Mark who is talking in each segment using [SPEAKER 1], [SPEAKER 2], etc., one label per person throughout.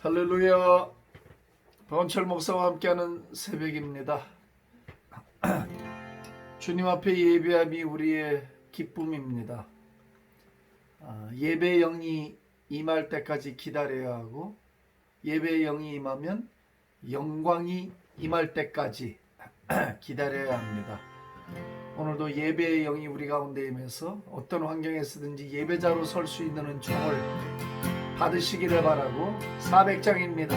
[SPEAKER 1] 할렐루야. 박원철 목사와 함께하는 새벽입니다. 주님 앞에 예배함이 우리의 기쁨입니다. 예배의 영이 임할 때까지 기다려야 하고, 예배의 영이 임하면 영광이 임할 때까지 기다려야 합니다. 오늘도 예배의 영이 우리 가운데 임해서 어떤 환경에서든지 예배자로 설 수 있는 은총을 받으시기를 바라고, 400장입니다.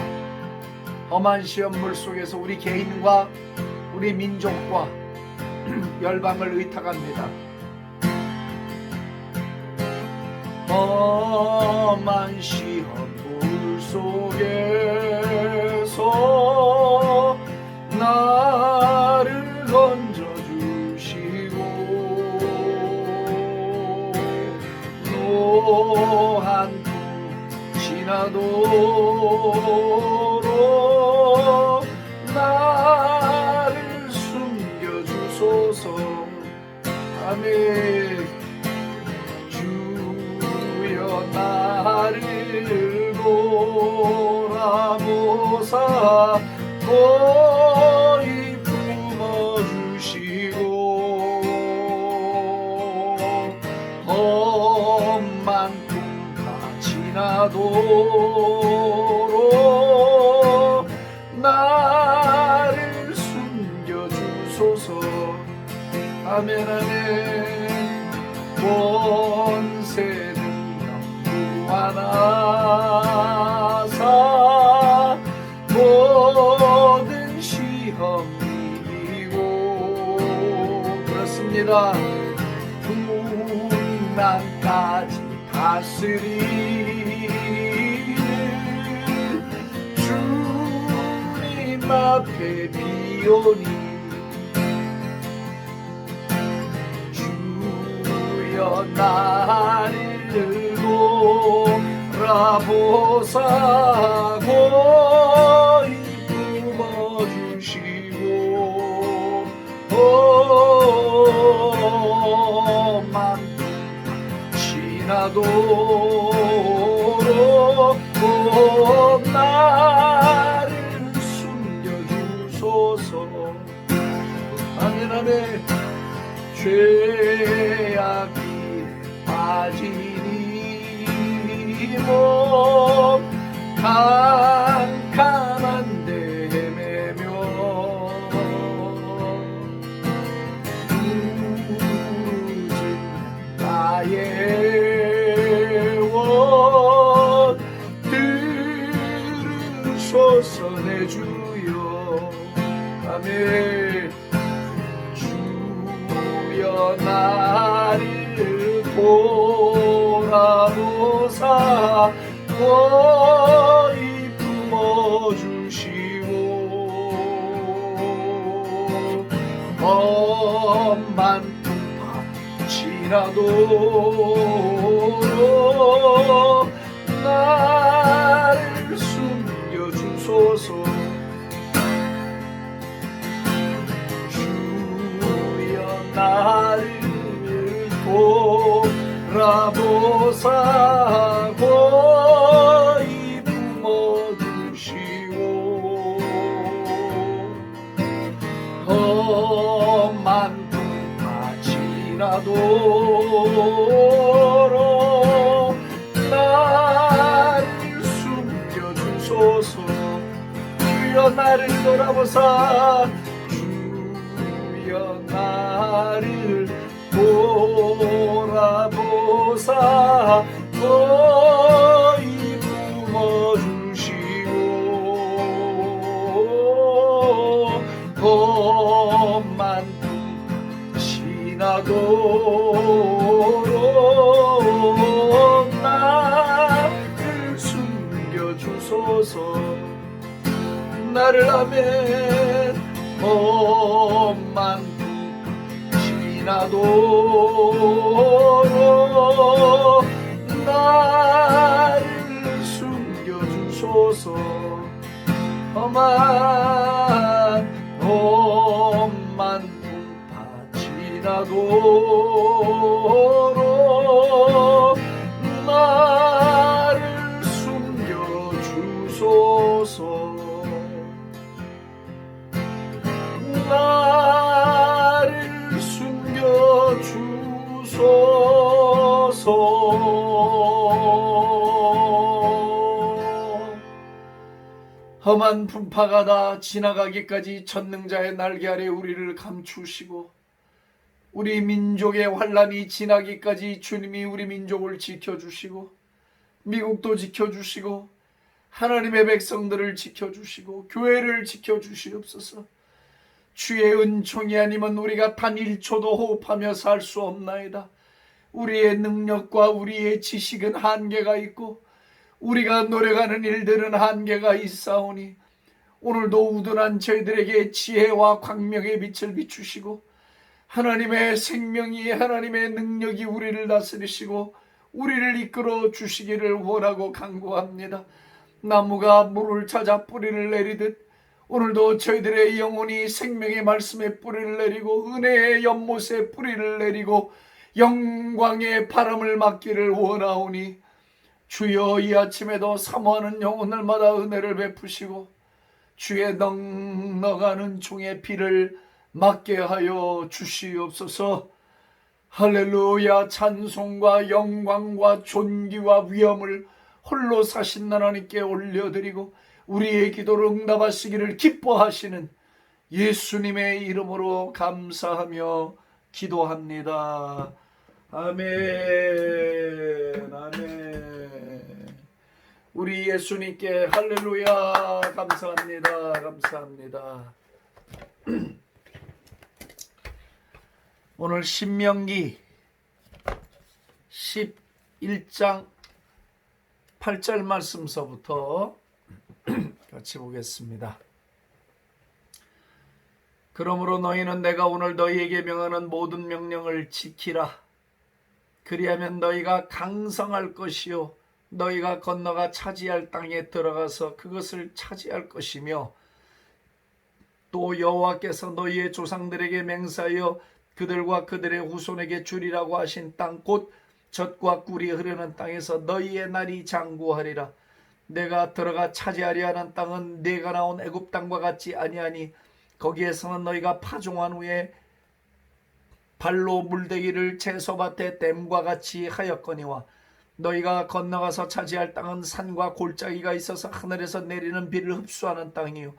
[SPEAKER 1] 험한 시험물 속에서 우리 개인과 우리 민족과 열방을 의탁합니다. 험한 시험물 속에서 나를 건져주시고 노한 지나도록 나를 숨겨주소서. 아멘. 주여 나를 돌아보사 거의 품어주시고 험한 꿈다 지나도록 나를 숨겨주소서. 아멘 아멘. 권세 능력 무한하사 모든 시험 이기고, 그렇습니다. 풍랑까지 다스리는 주님 앞에 비오니 주여 나를 돌아보사 거의 품어주시고 험한 지나도록 나를 숨겨주소서. 아멘 아멘. 죄악이 빠지니 몸 캄캄한데 헤매며 늦은 나의 원 들으소서 내 주여. 아멘. 주여 나를 돌아보사 거의 품어주시고 험한 풍파 지나도록 나를 숨겨주소서. 나를 돌아보사 거의 품어주시고 험한 풍파 지나도록 나를 숨겨주소서. 주여 나를 돌아보사 나를 돌아보사 거의 품어주시고 험한 지나도록 나를 숨겨주소서. 나를 아멘. 험한 지나도록 나를 숨겨주소서. 험한 풍파 지나도록 나를 숨겨주소서. 주소서. 나를 숨겨 주소서. 험한 풍파가 다 지나가기까지 전능자의 날개 아래 우리를 감추시고, 우리 민족의 환란이 지나기까지 주님이 우리 민족을 지켜주시고, 미국도 지켜주시고, 하나님의 백성들을 지켜주시고, 교회를 지켜주시옵소서. 주의 은총이 아니면 우리가 단 1초도 호흡하며 살 수 없나이다. 우리의 능력과 우리의 지식은 한계가 있고, 우리가 노력하는 일들은 한계가 있사오니, 오늘도 우둔한 저희들에게 지혜와 광명의 빛을 비추시고, 하나님의 생명이, 하나님의 능력이 우리를 다스리시고 우리를 이끌어 주시기를 원하고 간구합니다. 나무가 물을 찾아 뿌리를 내리듯 오늘도 저희들의 영혼이 생명의 말씀에 뿌리를 내리고 은혜의 연못에 뿌리를 내리고 영광의 바람을 맞기를 원하오니, 주여 이 아침에도 사모하는 영혼들마다 은혜를 베푸시고 주의 넉넉한 종의 피를 맞게 하여 주시옵소서. 할렐루야. 찬송과 영광과 존귀와 위엄을 홀로 사신 하나님께 올려드리고 우리의 기도를 응답하시기를 기뻐하시는 예수님의 이름으로 감사하며 기도합니다. 아멘. 아멘. 우리 예수님께 할렐루야. 감사합니다. 감사합니다. 오늘 신명기 11장 8절 말씀서부터 같이 보겠습니다. 그러므로 너희는 내가 오늘 너희에게 명하는 모든 명령을 지키라. 그리하면 너희가 강성할 것이요 너희가 건너가 차지할 땅에 들어가서 그것을 차지할 것이며, 또 여호와께서 너희의 조상들에게 맹세하여 그들과 그들의 후손에게 주리라고 하신 땅 곧 젖과 꿀이 흐르는 땅에서 너희의 날이 장구하리라. 내가 들어가 차지하려 하는 땅은 내가 나온 애굽 땅과 같지 아니하니 거기에서는 너희가 파종한 후에 발로 물대기를 채소밭에 댐과 같이 하였거니와, 너희가 건너가서 차지할 땅은 산과 골짜기가 있어서 하늘에서 내리는 비를 흡수하는 땅이요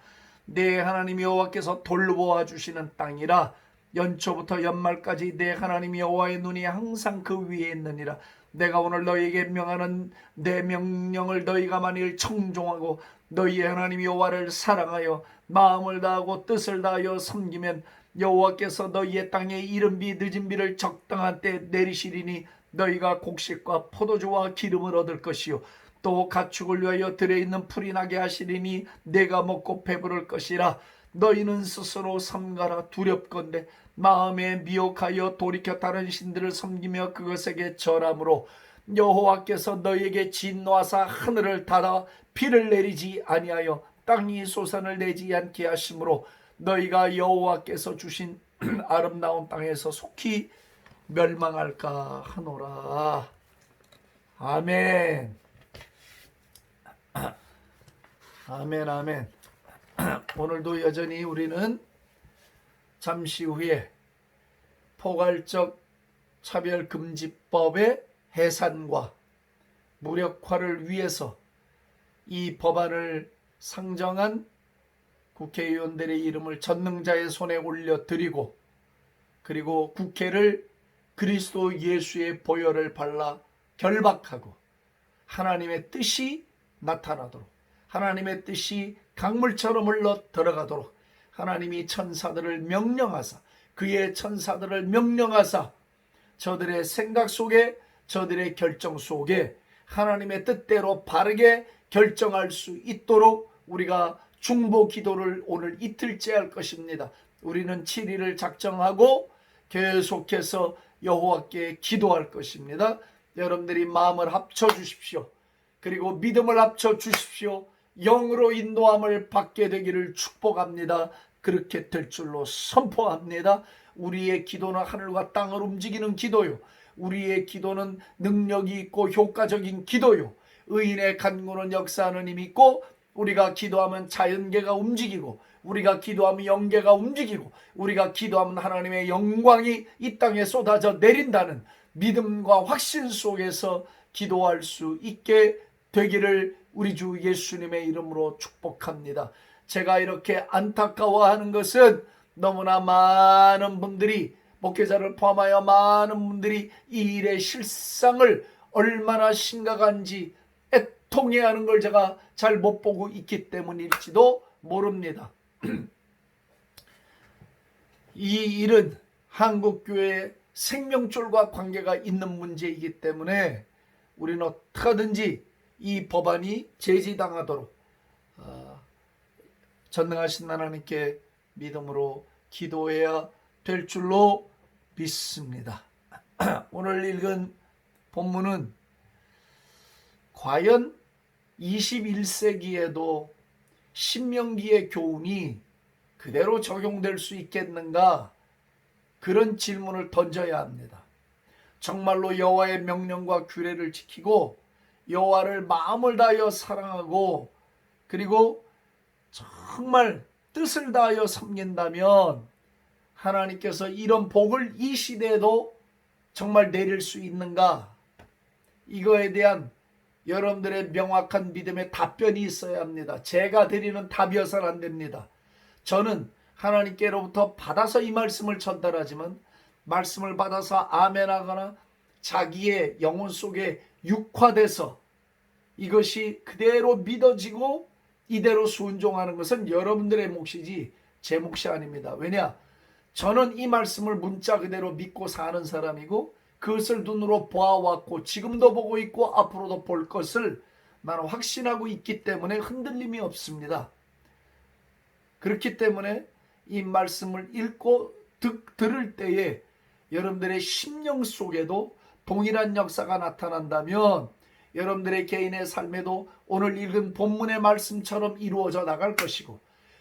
[SPEAKER 1] 내 하나님 여호와께서 돌보아 주시는 땅이라. 연초부터 연말까지 내 하나님 여호와의 눈이 항상 그 위에 있느니라. 내가 오늘 너희에게 명하는 내 명령을 너희가 만일 청종하고 너희의 하나님 여호와를 사랑하여 마음을 다하고 뜻을 다하여 섬기면 여호와께서 너희의 땅에 이른비 늦은 비를 적당한 때 내리시리니 너희가 곡식과 포도주와 기름을 얻을 것이요 또 가축을 위하여 들에 있는 풀이 나게 하시리니 내가 먹고 배부를 것이라. 너희는 스스로 삼가라. 두렵건대 마음에 미혹하여 돌이켜 다른 신들을 섬기며 그것에게 절함으로 여호와께서 너희에게 진노하사 하늘을 닫아 비를 내리지 아니하여 땅이 소산을 내지 않게 하심으로 너희가 여호와께서 주신 아름다운 땅에서 속히 멸망할까 하노라. 아멘. 아멘. 아멘. 오늘도 여전히 우리는 잠시 후에 포괄적 차별금지법의 해산과 무력화를 위해서 이 법안을 상정한 국회의원들의 이름을 전능자의 손에 올려드리고, 그리고 국회를 그리스도 예수의 보혈을 발라 결박하고 하나님의 뜻이 나타나도록, 하나님의 뜻이 강물처럼 흘러 들어가도록 하나님이 천사들을 명령하사, 그의 천사들을 명령하사 저들의 생각 속에, 저들의 결정 속에 하나님의 뜻대로 바르게 결정할 수 있도록 우리가 중보 기도를 오늘 이틀째 할 것입니다. 우리는 7일을 작정하고 계속해서 여호와께 기도할 것입니다. 여러분들이 마음을 합쳐 주십시오. 그리고 믿음을 합쳐 주십시오. 영으로 인도함을 받게 되기를 축복합니다. 그렇게 될 줄로 선포합니다. 우리의 기도는 하늘과 땅을 움직이는 기도요, 우리의 기도는 능력이 있고 효과적인 기도요, 의인의 간구는 역사하는 힘이 있고 우리가 기도하면 자연계가 움직이고, 우리가 기도하면 영계가 움직이고, 우리가 기도하면 하나님의 영광이 이 땅에 쏟아져 내린다는 믿음과 확신 속에서 기도할 수 있게 되기를 우리 주 예수님의 이름으로 축복합니다. 제가 이렇게 안타까워하는 것은 너무나 많은 분들이, 목회자를 포함하여 많은 분들이 이 일의 실상을 얼마나 심각한지 애통해하는 걸 제가 잘 못 보고 있기 때문일지도 모릅니다. 이 일은 한국교회의 생명줄과 관계가 있는 문제이기 때문에 우리는 어떻게든지 이 법안이 제지당하도록 전능하신 하나님께 믿음으로 기도해야 될 줄로 믿습니다. 오늘 읽은 본문은 과연 21세기에도 신명기의 교훈이 그대로 적용될 수 있겠는가, 그런 질문을 던져야 합니다. 정말로 여호와의 명령과 규례를 지키고 여호와를 마음을 다하여 사랑하고, 그리고 정말 뜻을 다하여 섬긴다면 하나님께서 이런 복을 이 시대에도 정말 내릴 수 있는가, 이거에 대한 여러분들의 명확한 믿음의 답변이 있어야 합니다. 제가 드리는 답이어서는 안 됩니다. 저는 하나님께로부터 받아서 이 말씀을 전달하지만, 말씀을 받아서 아멘하거나 자기의 영혼 속에 육화돼서 이것이 그대로 믿어지고 이대로 순종하는 것은 여러분들의 몫이지 제 몫이 아닙니다. 왜냐? 저는 이 말씀을 문자 그대로 믿고 사는 사람이고, 그것을 눈으로 보아왔고 지금도 보고 있고 앞으로도 볼 것을 나는 확신하고 있기 때문에 흔들림이 없습니다. 그렇기 때문에 이 말씀을 읽고 들을 때에 여러분들의 심령 속에도 동일한 역사가 나타난다면 여러분들의 개인의 삶에도 오늘 읽은 본문의 말씀처럼 이루어져 나갈 것이고,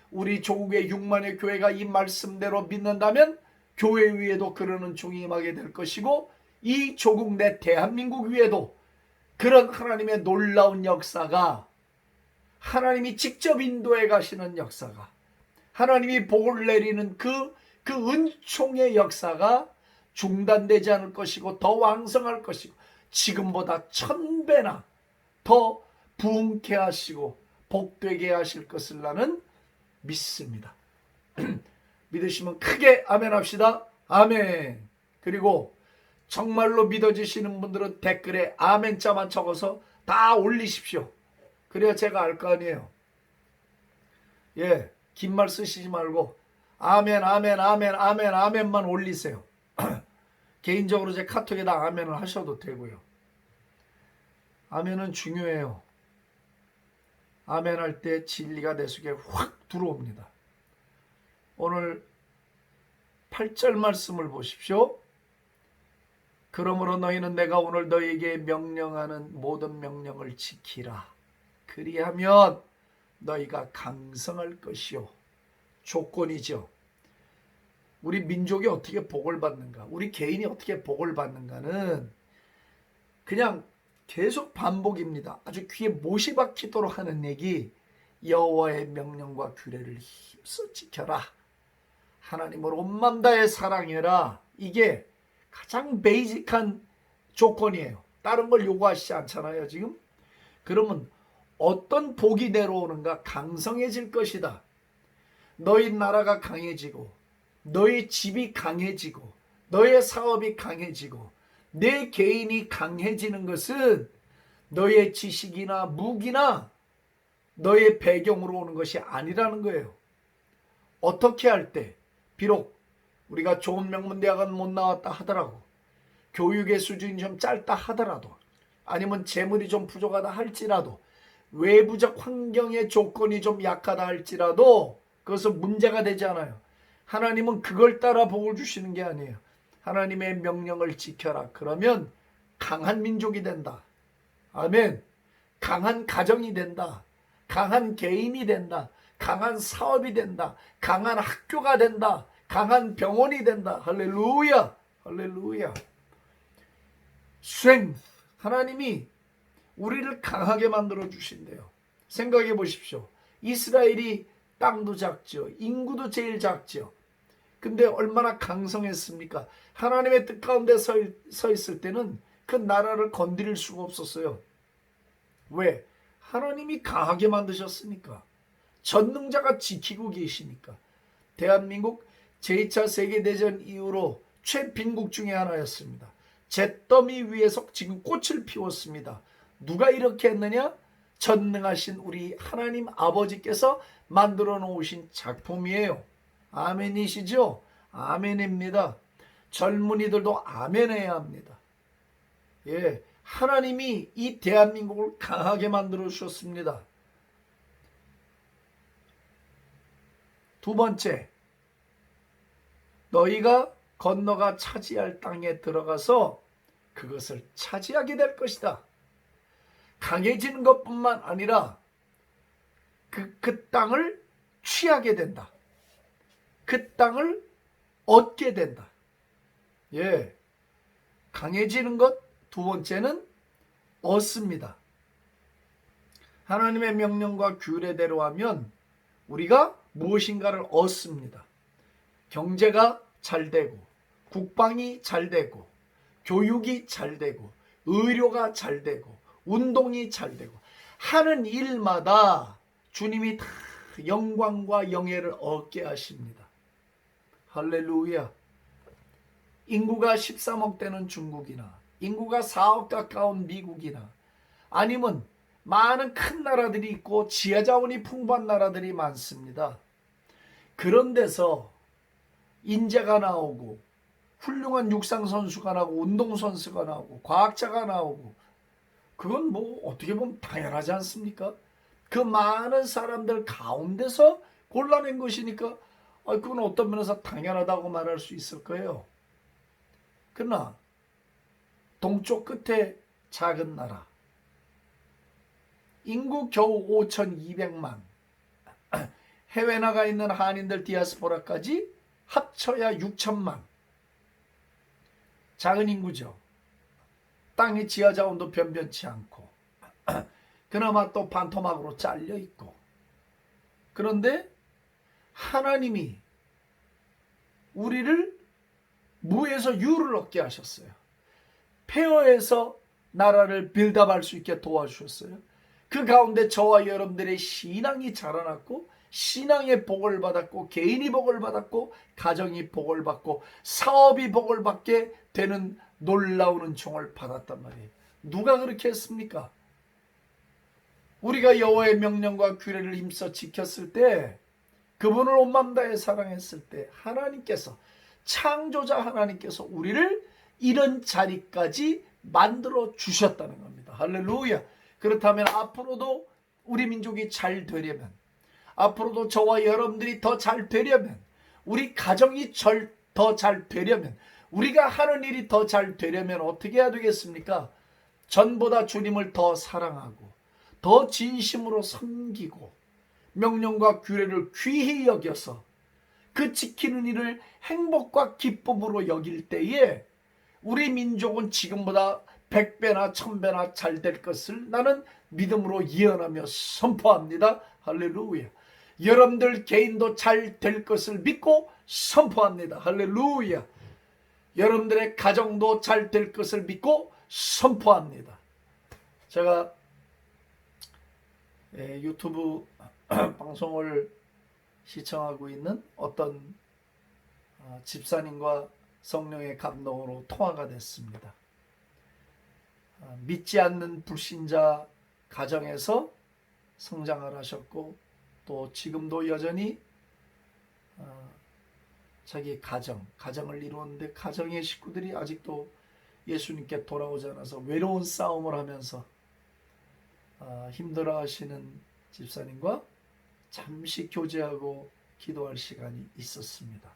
[SPEAKER 1] 우리 조국의 6만의 교회가 이 말씀대로 믿는다면 교회 위에도 그러는 중이 임하게 될 것이고, 이 조국 내 대한민국 위에도 그런 하나님의 놀라운 역사가, 하나님이 직접 인도해 가시는 역사가, 하나님이 복을 내리는 그 은총의 역사가 중단되지 않을 것이고 더 왕성할 것이고 지금보다 1000배나 더 부흥케 하시고 복되게 하실 것을 나는 믿습니다. 믿으시면 크게 아멘 합시다. 아멘. 그리고 정말로 믿어지시는 분들은 댓글에 아멘자만 적어서 다 올리십시오. 그래야 제가 알 거 아니에요. 예, 긴 말 쓰시지 말고 아멘 아멘 아멘 아멘 아멘만 올리세요. 개인적으로 제 카톡에다 아멘을 하셔도 되고요. 아멘은 중요해요. 아멘 할 때 진리가 내 속에 확 들어옵니다. 오늘 8절 말씀을 보십시오. 그러므로 너희는 내가 오늘 너희에게 명령하는 모든 명령을 지키라. 그리하면 너희가 강성할 것이요. 조건이죠. 우리 민족이 어떻게 복을 받는가, 우리 개인이 어떻게 복을 받는가는 그냥 계속 반복입니다. 아주 귀에 못이 박히도록 하는 얘기, 여호와의 명령과 규례를 힘써 지켜라. 하나님을 온 맘 다해 사랑해라. 이게 가장 베이직한 조건이에요. 다른 걸 요구하시지 않잖아요 지금. 그러면 어떤 복이 내려오는가? 강성해질 것이다. 너희 나라가 강해지고, 너희 집이 강해지고, 너의 사업이 강해지고, 내 개인이 강해지는 것은 너의 지식이나 무기나 너의 배경으로 오는 것이 아니라는 거예요. 어떻게 할 때, 비록 우리가 좋은 명문대학은 못 나왔다 하더라도, 교육의 수준이 좀 짧다 하더라도, 아니면 재물이 좀 부족하다 할지라도, 외부적 환경의 조건이 좀 약하다 할지라도 그것은 문제가 되지 않아요. 하나님은 그걸 따라 복을 주시는 게 아니에요. 하나님의 명령을 지켜라. 그러면 강한 민족이 된다. 아멘. 강한 가정이 된다. 강한 개인이 된다. 강한 사업이 된다. 강한 학교가 된다. 강한 병원이 된다. 할렐루야. 할렐루야. strength. 하나님이 우리를 강하게 만들어 주신대요. 생각해 보십시오. 이스라엘이 땅도 작죠. 인구도 제일 작죠. 근데 얼마나 강성했습니까? 하나님의 뜻 가운데 서 있을 때는 그 나라를 건드릴 수가 없었어요. 왜? 하나님이 강하게 만드셨으니까. 전능자가 지키고 계시니까. 대한민국 제2차 세계대전 이후로 최빈국 중에 하나였습니다. 잿더미 위에서 지금 꽃을 피웠습니다. 누가 이렇게 했느냐? 전능하신 우리 하나님 아버지께서 만들어 놓으신 작품이에요. 아멘이시죠? 아멘입니다. 젊은이들도 아멘해야 합니다. 예, 하나님이 이 대한민국을 강하게 만들어 주셨습니다. 두 번째, 너희가 건너가 차지할 땅에 들어가서 그것을 차지하게 될 것이다. 강해지는 것뿐만 아니라 그 땅을 취하게 된다. 그 땅을 얻게 된다. 예, 강해지는 것. 두 번째는 얻습니다. 하나님의 명령과 규례대로 하면 우리가 무엇인가를 얻습니다. 경제가 잘 되고, 국방이 잘 되고, 교육이 잘 되고, 의료가 잘 되고, 운동이 잘 되고, 하는 일마다 주님이 다 영광과 영예를 얻게 하십니다. 할렐루야. 인구가 13억 되는 중국이나 인구가 4억 가까운 미국이나 아니면 많은 큰 나라들이 있고 지하자원이 풍부한 나라들이 많습니다. 그런 데서 인재가 나오고 훌륭한 육상선수가 나오고 운동선수가 나오고 과학자가 나오고 그건 뭐 어떻게 보면 당연하지 않습니까? 그 많은 사람들 가운데서 골라낸 것이니까 그건 어떤 면에서 당연하다고 말할 수 있을 거예요. 그러나 동쪽 끝에 작은 나라 인구 겨우 5,200만 해외 나가 있는 한인들 디아스포라까지 합쳐야 6천만 작은 인구죠. 땅의 지하자원도 변변치 않고 그나마 또 반토막으로 잘려 있고 그런데 하나님이 우리를 무에서 유를 얻게 하셨어요. 폐허에서 나라를 빌드업할 수 있게 도와주셨어요. 그 가운데 저와 여러분들의 신앙이 자라났고 신앙의 복을 받았고 개인이 복을 받았고 가정이 복을 받고 사업이 복을 받게 되는 놀라운 은총을 받았단 말이에요. 누가 그렇게 했습니까? 우리가 여호와의 명령과 규례를 힘써 지켰을 때 그분을 온 마음 다해 사랑했을 때 하나님께서 창조자 하나님께서 우리를 이런 자리까지 만들어 주셨다는 겁니다. 할렐루야. 그렇다면 앞으로도 우리 민족이 잘 되려면 앞으로도 저와 여러분들이 더 잘 되려면 우리 가정이 더 잘 되려면 우리가 하는 일이 더 잘 되려면 어떻게 해야 되겠습니까? 전보다 주님을 더 사랑하고 더 진심으로 섬기고 명령과 규례를 귀히 여겨서 그 지키는 일을 행복과 기쁨으로 여길 때에 우리 민족은 지금보다 100배나 1000배나 잘 될 것을 나는 믿음으로 예언하며 선포합니다. 할렐루야. 여러분들 개인도 잘 될 것을 믿고 선포합니다. 할렐루야. 여러분들의 가정도 잘 될 것을 믿고 선포합니다. 제가 유튜브 방송을 시청하고 있는 어떤 집사님과 성령의 감동으로 통화가 됐습니다. 믿지 않는 불신자 가정에서 성장을 하셨고 또 지금도 여전히 자기 가정을 이루었는데 가정의 식구들이 아직도 예수님께 돌아오지 않아서 외로운 싸움을 하면서 힘들어하시는 집사님과 잠시 교제하고 기도할 시간이 있었습니다.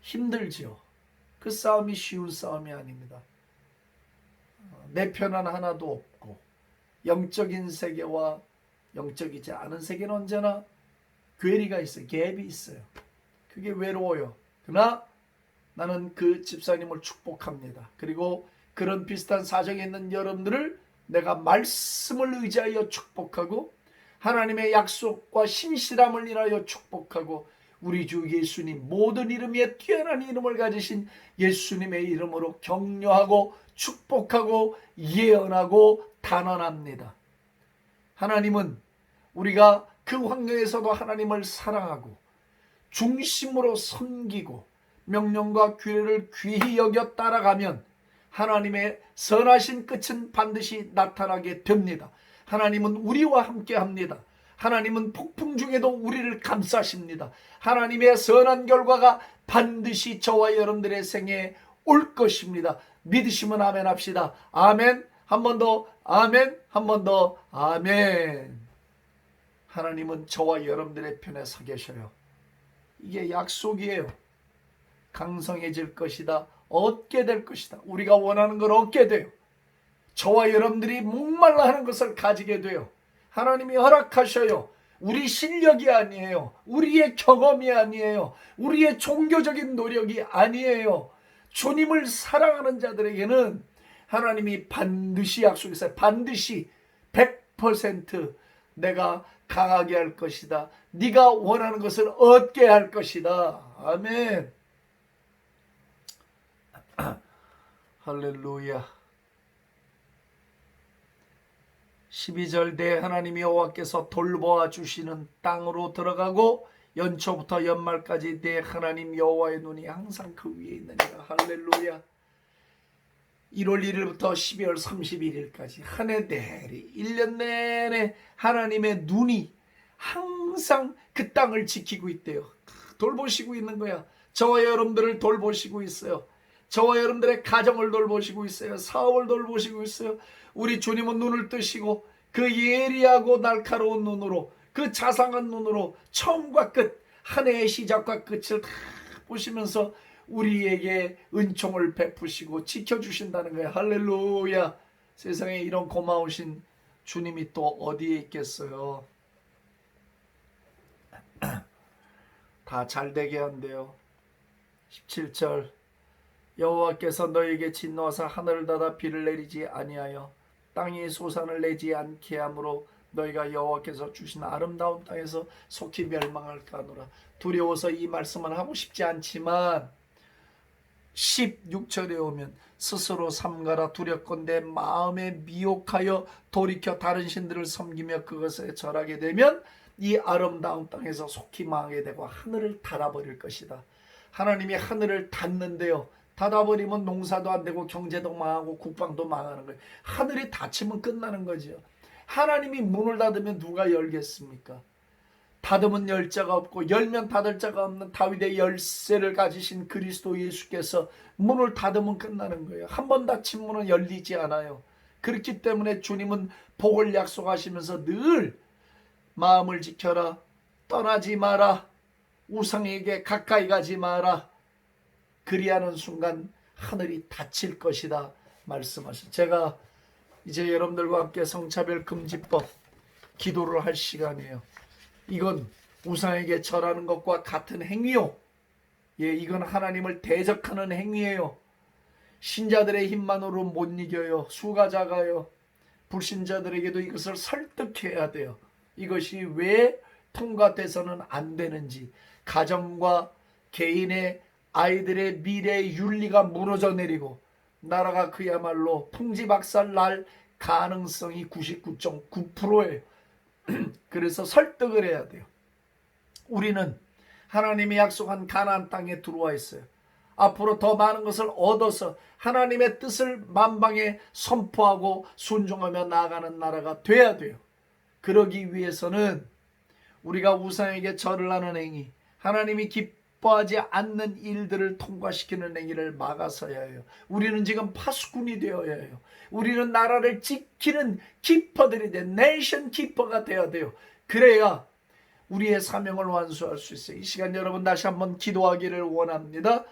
[SPEAKER 1] 힘들지요. 그 싸움이 쉬운 싸움이 아닙니다. 내 편은 하나도 없고 영적인 세계와 영적이지 않은 세계는 언제나 괴리가 있어요. 갭이 있어요. 그게 외로워요. 그러나 나는 그 집사님을 축복합니다. 그리고 그런 비슷한 사정에 있는 여러분들을 내가 말씀을 의지하여 축복하고 하나님의 약속과 신실함을 인하여 축복하고 우리 주 예수님 모든 이름 위에 뛰어난 이름을 가지신 예수님의 이름으로 격려하고 축복하고 예언하고 단언합니다. 하나님은 우리가 그 환경에서도 하나님을 사랑하고 중심으로 섬기고 명령과 규례를 귀히 여겨 따라가면 하나님의 선하신 끝은 반드시 나타나게 됩니다. 하나님은 우리와 함께 합니다. 하나님은 폭풍 중에도 우리를 감싸십니다. 하나님의 선한 결과가 반드시 저와 여러분들의 생애에 올 것입니다. 믿으시면 아멘 합시다. 아멘. 한 번 더. 아멘. 한 번 더. 아멘. 하나님은 저와 여러분들의 편에 서 계셔요. 이게 약속이에요. 강성해질 것이다. 얻게 될 것이다. 우리가 원하는 걸 얻게 돼요. 저와 여러분들이 목말라 하는 것을 가지게 돼요. 하나님이 허락하셔요. 우리 실력이 아니에요. 우리의 경험이 아니에요. 우리의 종교적인 노력이 아니에요. 주님을 사랑하는 자들에게는 하나님이 반드시 약속했어요. 반드시 100% 내가 강하게 할 것이다. 네가 원하는 것을 얻게 할 것이다. 아멘. 할렐루야. 12절 내 하나님 여호와께서 돌보아 주시는 땅으로 들어가고 연초부터 연말까지 내 하나님 여호와의 눈이 항상 그 위에 있느니라. 할렐루야. 1월 1일부터 12월 31일까지 한 해 내리 1년 내내 하나님의 눈이 항상 그 땅을 지키고 있대요. 돌보시고 있는 거야. 저와 여러분들을 돌보시고 있어요. 저와 여러분들의 가정을 돌보시고 있어요. 사업을 돌보시고 있어요. 우리 주님은 눈을 뜨시고 그 예리하고 날카로운 눈으로 그 자상한 눈으로 처음과 끝 한 해의 시작과 끝을 다 보시면서 우리에게 은총을 베푸시고 지켜주신다는 거예요. 할렐루야. 세상에 이런 고마우신 주님이 또 어디에 있겠어요. 다 잘되게 한대요. 17절 여호와께서 너에게 진노하사 하늘을 닫아 비를 내리지 아니하여 땅이 소산을 내지 않게 하므로 너희가 여호와께서 주신 아름다운 땅에서 속히 멸망할까 하노라. 두려워서 이 말씀은 하고 싶지 않지만 16절에 오면 스스로 삼가라 두렵건대 마음에 미혹하여 돌이켜 다른 신들을 섬기며 그것에 절하게 되면 이 아름다운 땅에서 속히 망하게 되고 하늘을 닫아버릴 것이다. 하나님이 하늘을 닫는데요. 닫아버리면 농사도 안 되고 경제도 망하고 국방도 망하는 거예요. 하늘이 닫히면 끝나는 거죠. 하나님이 문을 닫으면 누가 열겠습니까? 닫으면 열 자가 없고 열면 닫을 자가 없는 다윗의 열쇠를 가지신 그리스도 예수께서 문을 닫으면 끝나는 거예요. 한 번 닫힌 문은 열리지 않아요. 그렇기 때문에 주님은 복을 약속하시면서 늘 마음을 지켜라. 떠나지 마라. 우상에게 가까이 가지 마라. 그리하는 순간 하늘이 닫힐 것이다 말씀하셨어요. 제가 이제 여러분들과 함께 성차별 금지법 기도를 할 시간이에요. 이건 우상에게 절하는 것과 같은 행위요. 예, 이건 하나님을 대적하는 행위예요. 신자들의 힘만으로 못 이겨요. 수가 작아요. 불신자들에게도 이것을 설득해야 돼요. 이것이 왜 통과돼서는 안 되는지, 가정과 개인의 아이들의 미래의 윤리가 무너져 내리고 나라가 그야말로 풍지박살 날 가능성이 99.9%예요. 그래서 설득을 해야 돼요. 우리는 하나님이 약속한 가나안 땅에 들어와 있어요. 앞으로 더 많은 것을 얻어서 하나님의 뜻을 만방에 선포하고 순종하며 나아가는 나라가 돼야 돼요. 그러기 위해서는 우리가 우상에게 절을 하는 행위, 하나님이 기뻐하지 않는 일들을 통과시키는 행위를 막아서야 해요. 우리는 지금 파수꾼이 되어야 해요. 우리는 나라를 지키는 키퍼들이 돼, 네이션 키퍼가 되어야 돼요. 그래야 우리의 사명을 완수할 수 있어요. 이 시간 여러분 다시 한번 기도하기를 원합니다.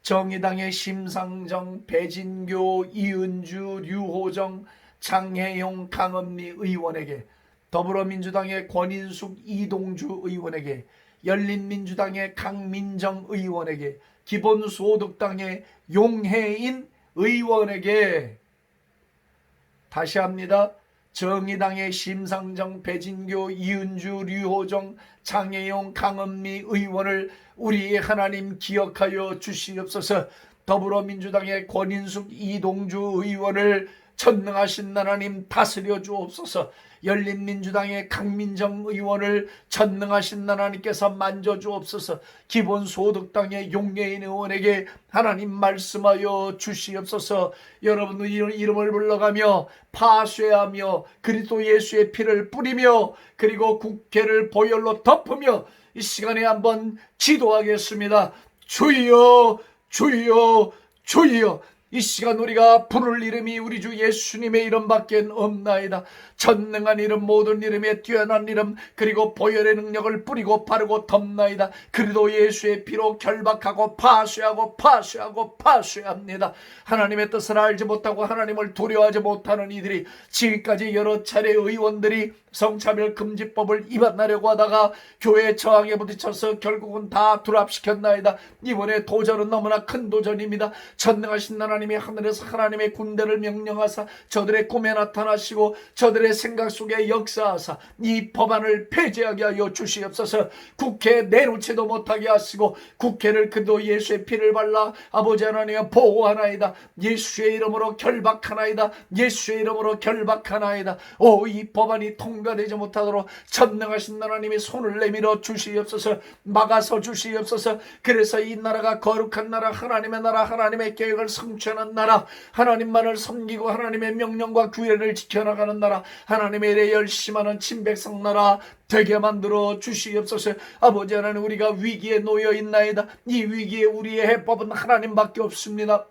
[SPEAKER 1] 정의당의 심상정, 배진교, 이은주, 류호정, 장혜용, 강은미 의원에게, 더불어민주당의 권인숙, 이동주 의원에게, 열린민주당의 강민정 의원에게, 기본소득당의 용혜인 의원에게 다시 합니다. 정의당의 심상정, 배진교, 이은주, 류호정, 장혜용, 강은미 의원을 우리 하나님 기억하여 주시옵소서. 더불어민주당의 권인숙, 이동주 의원을 전능하신 하나님 다스려 주옵소서. 열린민주당의 강민정 의원을 전능하신 하나님께서 만져주옵소서. 기본소득당의 용예인 의원에게 하나님 말씀하여 주시옵소서. 여러분의 이름을 불러가며 파쇄하며 그리스도 예수의 피를 뿌리며 그리고 국회를 보혈로 덮으며 이 시간에 한번 기도하겠습니다. 주여, 주여, 주여. 이 시간 우리가 부를 이름이 우리 주 예수님의 이름밖에 없나이다. 전능한 이름, 모든 이름에 뛰어난 이름, 그리고 보혈의 능력을 뿌리고 바르고 덮나이다. 그리도 예수의 피로 결박하고 파쇄하고 파쇄하고 파쇄합니다. 하나님의 뜻을 알지 못하고 하나님을 두려워하지 못하는 이들이 지금까지 여러 차례 의원들이 성차별 금지법을 위반하려고 하다가 교회 저항에 부딪혀서 결국은 다 둘압시켰나이다. 이번에 도전은 너무나 큰 도전입니다. 전능하신 하나님이 하늘에서 하나님의 군대를 명령하사 저들의 꿈에 나타나시고 저들의 생각 속에 역사하사 이 법안을 폐지하게 하여 주시옵소서. 국회에 내놓지도 못하게 하시고 국회를 그도 예수의 피를 발라 아버지 하나님의 보호하나이다. 예수의 이름으로 결박하나이다. 예수의 이름으로 결박하나이다. 이 법안이 통과되지 못하도록 전능하신 하나님이 손을 내밀어 주시옵소서. 막아서 주시옵소서. 그래서 이 나라가 거룩한 나라, 하나님의 나라, 하나님의 계획을 성취하는 나라, 하나님만을 섬기고 하나님의 명령과 규례를 지켜나가는 나라, 하나님의 일에 열심하는 친백성 나라 되게 만들어 주시옵소서. 아버지 하나님, 우리가 위기에 놓여 있나이다. 이 위기에 우리의 해법은 하나님밖에 없습니다.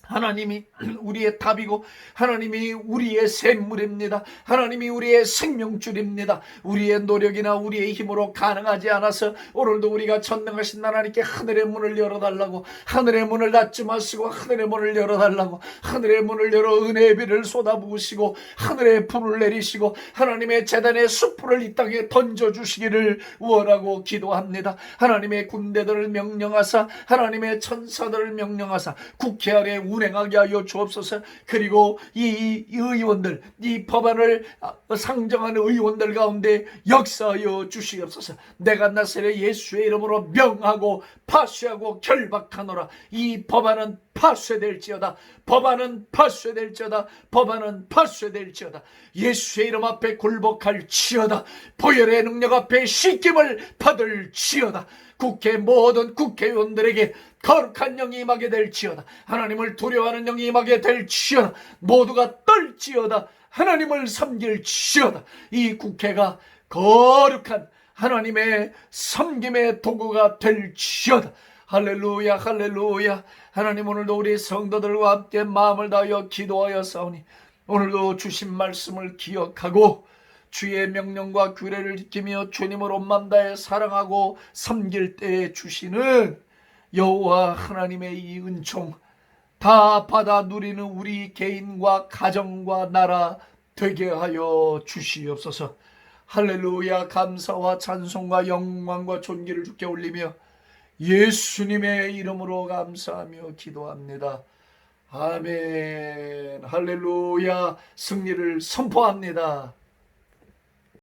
[SPEAKER 1] 하나님이 우리의 답이고 하나님이 우리의 샘물입니다. 하나님이 우리의 생명줄입니다. 우리의 노력이나 우리의 힘으로 가능하지 않아서 오늘도 우리가 전능하신 하나님께 하늘의 문을 열어달라고, 하늘의 문을 닫지 마시고 하늘의 문을 열어달라고, 하늘의 문을 열어 은혜의 비를 쏟아부으시고 하늘의 불을 내리시고 하나님의 제단의 숯불을 이 땅에 던져주시기를 원하고 기도합니다. 하나님의 군대들을 명령하사 하나님의 천사들을 명령하사 국회 안에 운행하게 하여 주옵소서. 그리고 이 의원들, 이 법안을 상정하는 의원들 가운데 역사하여 주시옵소서. 내가 나사렛 예수의 이름으로 명하고 파쇄하고 결박하노라. 이 법안은 파쇄될지어다. 법안은 파쇄될지어다. 법안은 파쇄될지어다. 예수의 이름 앞에 굴복할지어다. 보혈의 능력 앞에 씻김을 받을지어다. 국회 모든 국회의원들에게 거룩한 영이 임하게 될지어다. 하나님을 두려워하는 영이 임하게 될지어다. 모두가 떨지어다. 하나님을 섬길지어다. 이 국회가 거룩한 하나님의 섬김의 도구가 될지어다. 할렐루야, 할렐루야. 하나님, 오늘도 우리 성도들과 함께 마음을 다하여 기도하여 싸우니 오늘도 주신 말씀을 기억하고 주의 명령과 규례를 지키며 주님을 온 마음 다해 사랑하고 섬길 때에 주시는 여호와 하나님의 이 은총 다 받아 누리는 우리 개인과 가정과 나라 되게 하여 주시옵소서. 할렐루야. 감사와 찬송과 영광과 존귀를 주께 올리며 예수님의 이름으로 감사하며 기도합니다. 아멘. 할렐루야. 승리를 선포합니다.